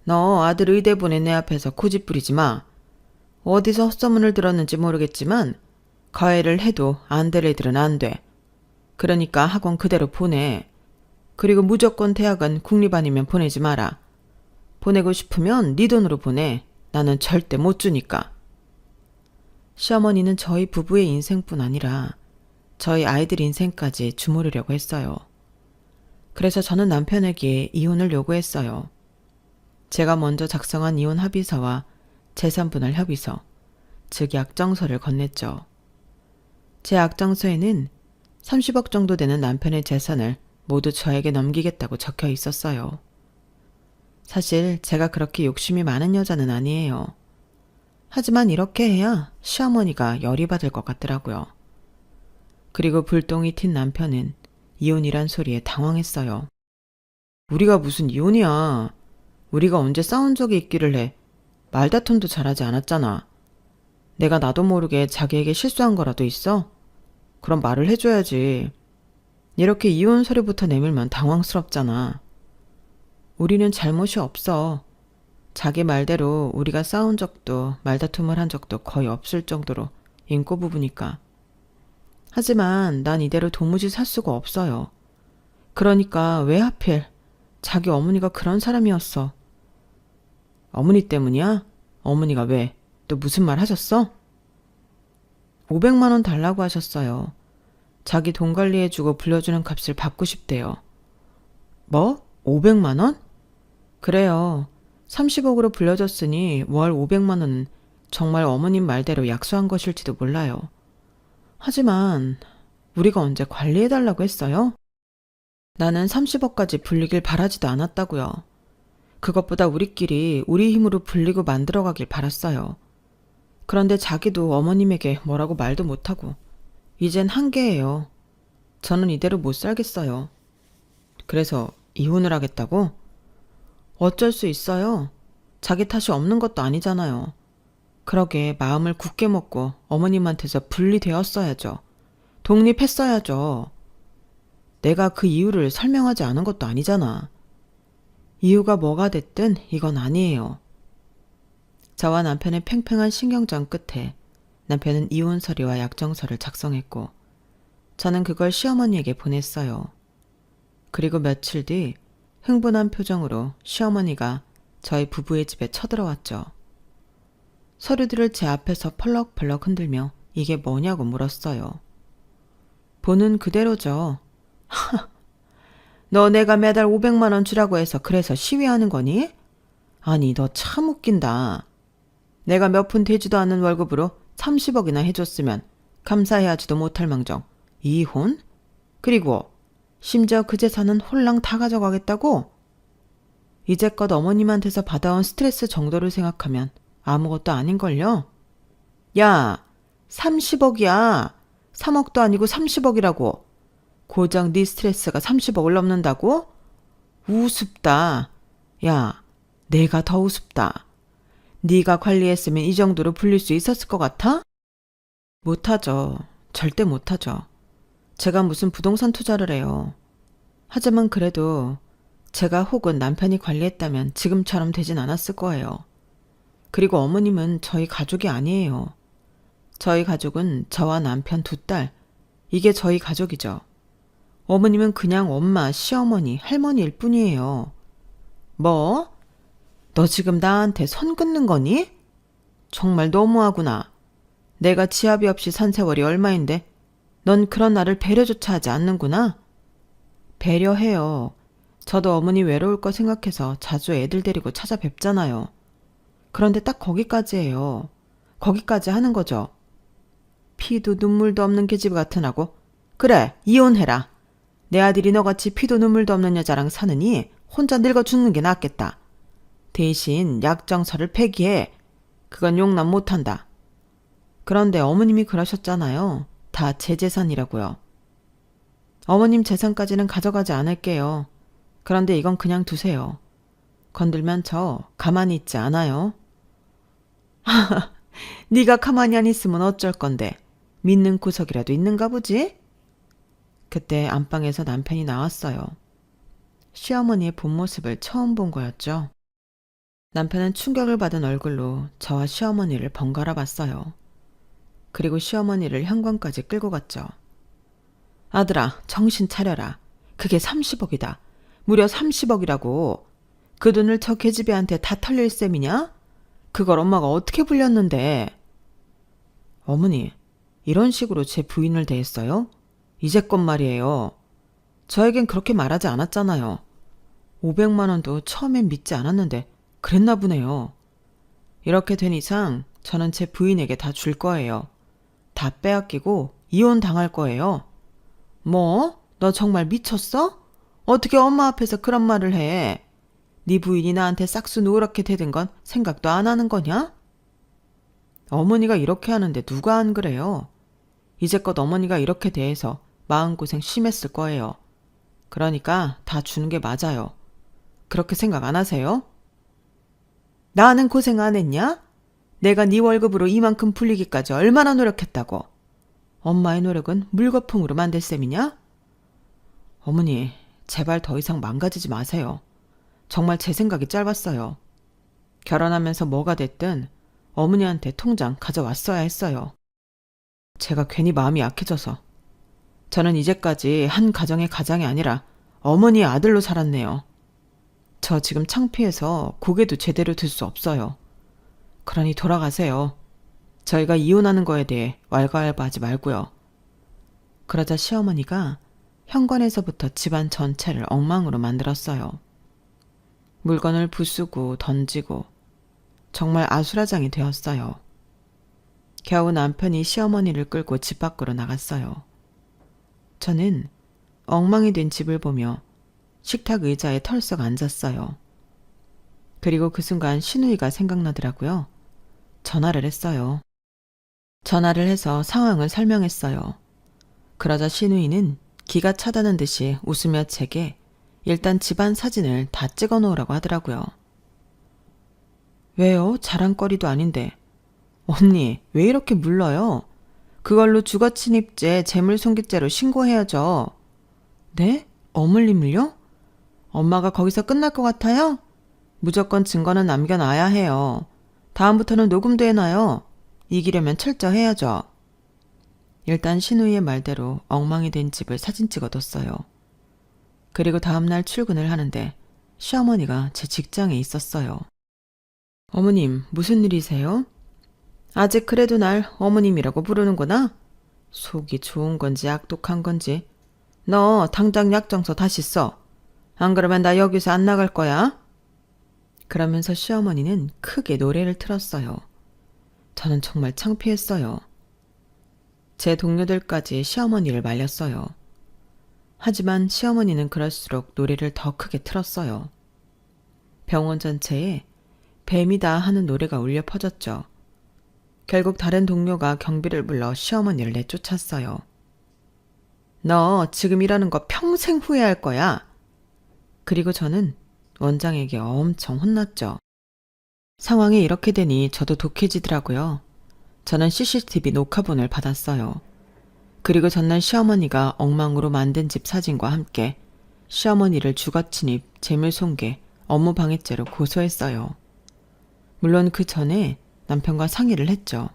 너 아들 의대 보내 내 앞에서 고집 부리지 마. 어디서 헛소문을 들었는지 모르겠지만 과외를 해도 안 될 애들은 안 돼. 그러니까 학원 그대로 보내. 그리고 무조건 대학은 국립 아니면 보내지 마라. 보내고 싶으면 네 돈으로 보내. 나는 절대 못 주니까. 시어머니는 저희 부부의 인생뿐 아니라 저희 아이들 인생까지 주무르려고 했어요. 그래서 저는 남편에게 이혼을 요구했어요. 제가 먼저 작성한 이혼 합의서와 재산분할 협의서, 즉 약정서를 건넸죠. 제 약정서에는 30억 정도 되는 남편의 재산을 모두 저에게 넘기겠다고 적혀 있었어요. 사실 제가 그렇게 욕심이 많은 여자는 아니에요. 하지만 이렇게 해야 시어머니가 열이 받을 것 같더라고요. 그리고 불똥이 튄 남편은 이혼이란 소리에 당황했어요. 우리가 무슨 이혼이야. 우리가 언제 싸운 적이 있기를 해. 말다툼도 잘하지 않았잖아. 내가 나도 모르게 자기에게 실수한 거라도 있어? 그럼 말을 해줘야지. 이렇게 이혼 서류부터 내밀면 당황스럽잖아. 우리는 잘못이 없어. 자기 말대로 우리가 싸운 적도 말다툼을 한 적도 거의 없을 정도로 인고 부부니까. 하지만 난 이대로 도무지 살 수가 없어요. 그러니까 왜 하필 자기 어머니가 그런 사람이었어. 어머니 때문이야? 어머니가 왜? 또 무슨 말 하셨어? 500만 원 달라고 하셨어요. 자기 돈 관리해주고 불려주는 값을 받고 싶대요. 뭐? 500만 원? 그래요. 30억으로 불려줬으니 월 500만 원은 정말 어머님 말대로 약속한 것일지도 몰라요. 하지만 우리가 언제 관리해달라고 했어요? 나는 30억까지 불리길 바라지도 않았다고요. 그것보다 우리끼리 우리 힘으로 불리고 만들어가길 바랐어요. 그런데 자기도 어머님에게 뭐라고 말도 못하고 이젠 한계예요. 저는 이대로 못 살겠어요. 그래서 이혼을 하겠다고? 어쩔 수 있어요. 자기 탓이 없는 것도 아니잖아요. 그러게 마음을 굳게 먹고 어머님한테서 분리되었어야죠. 독립했어야죠. 내가 그 이유를 설명하지 않은 것도 아니잖아. 이유가 뭐가 됐든 이건 아니에요. 저와 남편의 팽팽한 신경전 끝에 남편은 이혼 서류와 약정서를 작성했고 저는 그걸 시어머니에게 보냈어요. 그리고 며칠 뒤 흥분한 표정으로 시어머니가 저희 부부의 집에 쳐들어왔죠. 서류들을 제 앞에서 펄럭펄럭 흔들며 이게 뭐냐고 물었어요. 보는 그대로죠. 너 내가 매달 500만 원 주라고 해서 그래서 시위하는 거니? 아니 너 참 웃긴다. 내가 몇 푼 되지도 않는 월급으로 30억이나 해줬으면 감사해하지도 못할 망정 이혼? 그리고 심지어 그 재산은 홀랑 다 가져가겠다고? 이제껏 어머님한테서 받아온 스트레스 정도를 생각하면 아무것도 아닌걸요? 야, 30억이야. 3억도 아니고 30억이라고. 고작 네 스트레스가 30억을 넘는다고? 우습다. 야, 내가 더 우습다. 네가 관리했으면 이 정도로 불릴 수 있었을 것 같아? 못하죠. 절대 못하죠. 제가 무슨 부동산 투자를 해요. 하지만 그래도 제가 혹은 남편이 관리했다면 지금처럼 되진 않았을 거예요. 그리고 어머님은 저희 가족이 아니에요. 저희 가족은 저와 남편 두 딸, 이게 저희 가족이죠. 어머님은 그냥 엄마, 시어머니, 할머니일 뿐이에요. 뭐? 너 지금 나한테 선 긋는 거니? 정말 너무하구나. 내가 지압이 없이 산 세월이 얼마인데 넌 그런 나를 배려조차 하지 않는구나. 배려해요. 저도 어머니 외로울 거 생각해서 자주 애들 데리고 찾아뵙잖아요. 그런데 딱 거기까지예요. 거기까지 하는 거죠. 피도 눈물도 없는 계집 같으라고? 그래, 이혼해라. 내 아들이 너같이 피도 눈물도 없는 여자랑 사느니 혼자 늙어 죽는 게 낫겠다. 대신 약정서를 폐기해. 그건 용납 못한다. 그런데 어머님이 그러셨잖아요. 다 제 재산이라고요. 어머님 재산까지는 가져가지 않을게요. 그런데 이건 그냥 두세요. 건들면 저 가만히 있지 않아요. 네가 가만히 안 있으면 어쩔 건데. 믿는 구석이라도 있는가 보지? 그때 안방에서 남편이 나왔어요. 시어머니의 본 모습을 처음 본 거였죠. 남편은 충격을 받은 얼굴로 저와 시어머니를 번갈아 봤어요. 그리고 시어머니를 현관까지 끌고 갔죠. 아들아, 정신 차려라. 그게 30억이다. 무려 30억이라고. 그 돈을 저 계집애한테 다 털릴 셈이냐? 그걸 엄마가 어떻게 불렸는데. 어머니, 이런 식으로 제 부인을 대했어요? 이제껏 말이에요. 저에겐 그렇게 말하지 않았잖아요. 500만 원도 처음엔 믿지 않았는데 그랬나 보네요. 이렇게 된 이상 저는 제 부인에게 다 줄 거예요. 다 빼앗기고 이혼 당할 거예요. 뭐? 너 정말 미쳤어? 어떻게 엄마 앞에서 그런 말을 해? 네 부인이 나한테 싹수 노랗게 대든 건 생각도 안 하는 거냐? 어머니가 이렇게 하는데 누가 안 그래요? 이제껏 어머니가 이렇게 대해서 마음고생 심했을 거예요. 그러니까 다 주는 게 맞아요. 그렇게 생각 안 하세요? 나는 고생 안 했냐? 내가 네 월급으로 이만큼 불리기까지 얼마나 노력했다고. 엄마의 노력은 물거품으로 만들 셈이냐? 어머니, 제발 더 이상 망가지지 마세요. 정말 제 생각이 짧았어요. 결혼하면서 뭐가 됐든 어머니한테 통장 가져왔어야 했어요. 제가 괜히 마음이 약해져서. 저는 이제까지 한 가정의 가장이 아니라 어머니의 아들로 살았네요. 저 지금 창피해서 고개도 제대로 들 수 없어요. 그러니 돌아가세요. 저희가 이혼하는 거에 대해 왈가왈부하지 말고요. 그러자 시어머니가 현관에서부터 집안 전체를 엉망으로 만들었어요. 물건을 부수고 던지고 정말 아수라장이 되었어요. 겨우 남편이 시어머니를 끌고 집 밖으로 나갔어요. 저는 엉망이 된 집을 보며 식탁 의자에 털썩 앉았어요. 그리고 그 순간 신우이가 생각나더라고요. 전화를 했어요. 전화를 해서 상황을 설명했어요. 그러자 신우이는 기가 차다는 듯이 웃으며 제게 일단 집안 사진을 다 찍어 놓으라고 하더라고요. 왜요? 자랑거리도 아닌데. 언니, 왜 이렇게 물러요? 그걸로 주거침입죄, 재물손괴죄로 신고해야죠. 네? 어물림을요? 엄마가 거기서 끝날 것 같아요? 무조건 증거는 남겨놔야 해요. 다음부터는 녹음도 해놔요. 이기려면 철저해야죠. 일단 신우이의 말대로 엉망이 된 집을 사진 찍어뒀어요. 그리고 다음날 출근을 하는데 시어머니가 제 직장에 있었어요. 어머님, 무슨 일이세요? 아직 그래도 날 어머님이라고 부르는구나? 속이 좋은 건지 악독한 건지. 너 당장 약정서 다시 써. 안 그러면 나 여기서 안 나갈 거야. 그러면서 시어머니는 크게 노래를 틀었어요. 저는 정말 창피했어요. 제 동료들까지 시어머니를 말렸어요. 하지만 시어머니는 그럴수록 노래를 더 크게 틀었어요. 병원 전체에 뱀이다 하는 노래가 울려 퍼졌죠. 결국 다른 동료가 경비를 불러 시어머니를 내쫓았어요. 너 지금 이러는 거 평생 후회할 거야. 그리고 저는 원장에게 엄청 혼났죠. 상황이 이렇게 되니 저도 독해지더라고요. 저는 CCTV 녹화본을 받았어요. 그리고 전날 시어머니가 엉망으로 만든 집 사진과 함께 시어머니를 주거침입, 재물손괴, 업무방해죄로 고소했어요. 물론 그 전에 남편과 상의를 했죠.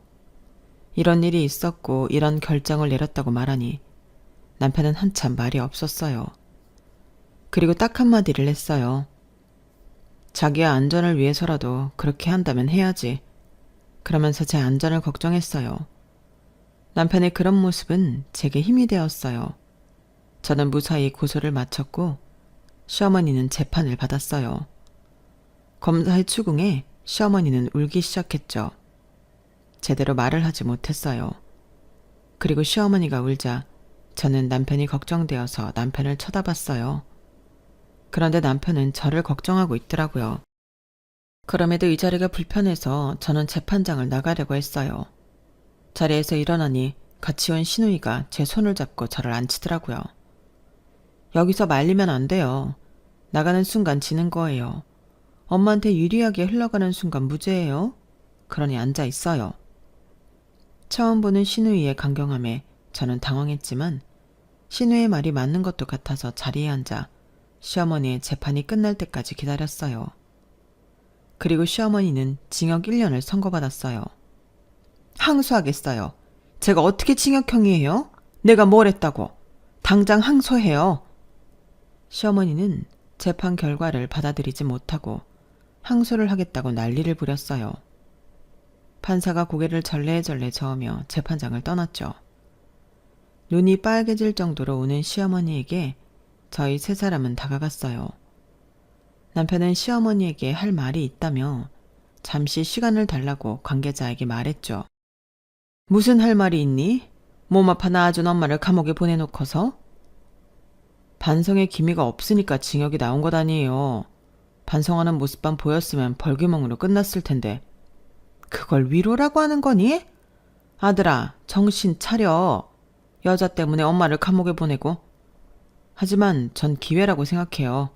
이런 일이 있었고 이런 결정을 내렸다고 말하니 남편은 한참 말이 없었어요. 그리고 딱 한마디를 했어요. 자기의 안전을 위해서라도 그렇게 한다면 해야지. 그러면서 제 안전을 걱정했어요. 남편의 그런 모습은 제게 힘이 되었어요. 저는 무사히 고소를 마쳤고 시어머니는 재판을 받았어요. 검사의 추궁에 시어머니는 울기 시작했죠. 제대로 말을 하지 못했어요. 그리고 시어머니가 울자 저는 남편이 걱정되어서 남편을 쳐다봤어요. 그런데 남편은 저를 걱정하고 있더라고요. 그럼에도 이 자리가 불편해서 저는 재판장을 나가려고 했어요. 자리에서 일어나니 같이 온 신우이가 제 손을 잡고 저를 앉히더라고요. 여기서 말리면 안 돼요. 나가는 순간 지는 거예요. 엄마한테 유리하게 흘러가는 순간 무죄예요. 그러니 앉아 있어요. 처음 보는 신우이의 강경함에 저는 당황했지만 신우의 말이 맞는 것도 같아서 자리에 앉아 시어머니의 재판이 끝날 때까지 기다렸어요. 그리고 시어머니는 징역 1년을 선고받았어요. 항소하겠어요. 제가 어떻게 징역형이에요? 내가 뭘 했다고? 당장 항소해요. 시어머니는 재판 결과를 받아들이지 못하고 항소를 하겠다고 난리를 부렸어요. 판사가 고개를 절레절레 저으며 재판장을 떠났죠. 눈이 빨개질 정도로 우는 시어머니에게 저희 세 사람은 다가갔어요. 남편은 시어머니에게 할 말이 있다며 잠시 시간을 달라고 관계자에게 말했죠. 무슨 할 말이 있니? 몸 아파 낳아준 엄마를 감옥에 보내놓고서? 반성의 기미가 없으니까 징역이 나온 것 아니에요. 반성하는 모습만 보였으면 벌금형으로 끝났을 텐데. 그걸 위로라고 하는 거니? 아들아, 정신 차려. 여자 때문에 엄마를 감옥에 보내고. 하지만 전 기회라고 생각해요.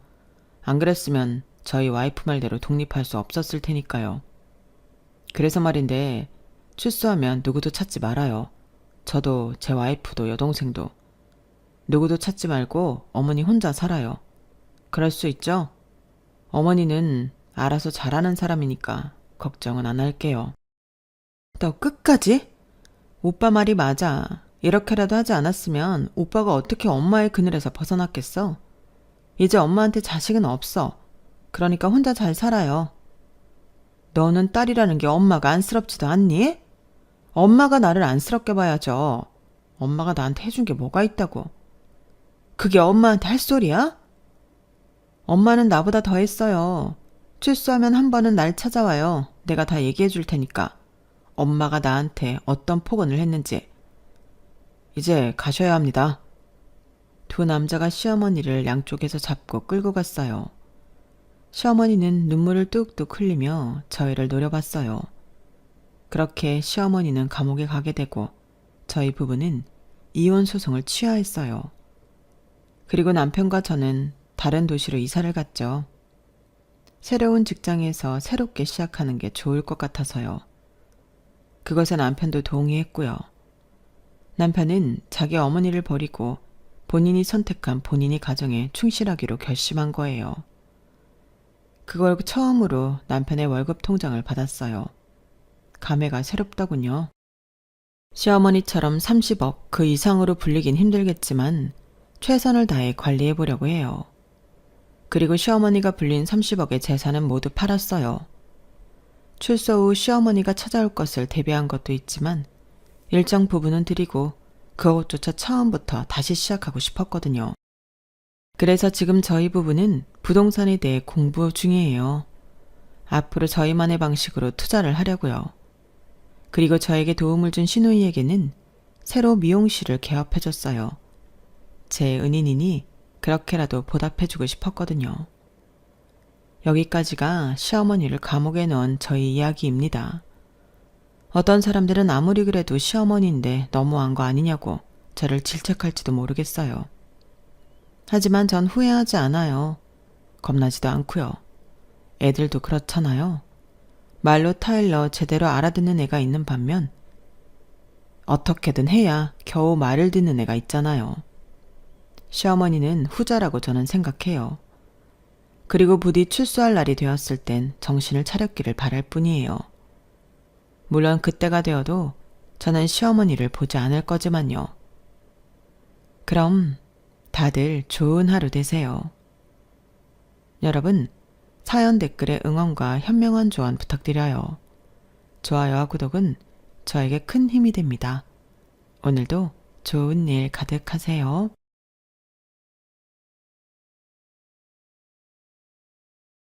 안 그랬으면 저희 와이프 말대로 독립할 수 없었을 테니까요. 그래서 말인데 출소하면 누구도 찾지 말아요. 저도 제 와이프도 여동생도. 누구도 찾지 말고 어머니 혼자 살아요. 그럴 수 있죠? 어머니는 알아서 잘하는 사람이니까 걱정은 안 할게요. 너 끝까지? 오빠 말이 맞아. 이렇게라도 하지 않았으면 오빠가 어떻게 엄마의 그늘에서 벗어났겠어? 이제 엄마한테 자식은 없어. 그러니까 혼자 잘 살아요. 너는 딸이라는 게 엄마가 안쓰럽지도 않니? 엄마가 나를 안쓰럽게 봐야죠. 엄마가 나한테 해준 게 뭐가 있다고. 그게 엄마한테 할 소리야? 엄마는 나보다 더 했어요. 출소하면 한 번은 날 찾아와요. 내가 다 얘기해 줄 테니까. 엄마가 나한테 어떤 폭언을 했는지. 이제 가셔야 합니다. 두 남자가 시어머니를 양쪽에서 잡고 끌고 갔어요. 시어머니는 눈물을 뚝뚝 흘리며 저희를 노려봤어요. 그렇게 시어머니는 감옥에 가게 되고 저희 부부는 이혼 소송을 취하했어요. 그리고 남편과 저는 다른 도시로 이사를 갔죠. 새로운 직장에서 새롭게 시작하는 게 좋을 것 같아서요. 그것에 남편도 동의했고요. 남편은 자기 어머니를 버리고 본인이 선택한 본인의 가정에 충실하기로 결심한 거예요. 그걸 처음으로 남편의 월급 통장을 받았어요. 감회가 새롭더군요. 시어머니처럼 30억 그 이상으로 불리긴 힘들겠지만 최선을 다해 관리해 보려고 해요. 그리고 시어머니가 불린 30억의 재산은 모두 팔았어요. 출소 후 시어머니가 찾아올 것을 대비한 것도 있지만 일정 부분은 드리고 그것조차 처음부터 다시 시작하고 싶었거든요. 그래서 지금 저희 부부는 부동산에 대해 공부 중이에요. 앞으로 저희만의 방식으로 투자를 하려고요. 그리고 저에게 도움을 준 시누이에게는 새로 미용실을 개업해줬어요. 제 은인이니 그렇게라도 보답해주고 싶었거든요. 여기까지가 시어머니를 감옥에 넣은 저희 이야기입니다. 어떤 사람들은 아무리 그래도 시어머니인데 너무한 거 아니냐고 저를 질책할지도 모르겠어요. 하지만 전 후회하지 않아요. 겁나지도 않고요. 애들도 그렇잖아요. 말로 타일러 제대로 알아듣는 애가 있는 반면 어떻게든 해야 겨우 말을 듣는 애가 있잖아요. 시어머니는 후자라고 저는 생각해요. 그리고 부디 출소할 날이 되었을 땐 정신을 차렸기를 바랄 뿐이에요. 물론 그때가 되어도 저는 시어머니를 보지 않을 거지만요. 그럼 다들 좋은 하루 되세요. 여러분, 사연 댓글에 응원과 현명한 조언 부탁드려요. 좋아요와 구독은 저에게 큰 힘이 됩니다. 오늘도 좋은 일 가득하세요.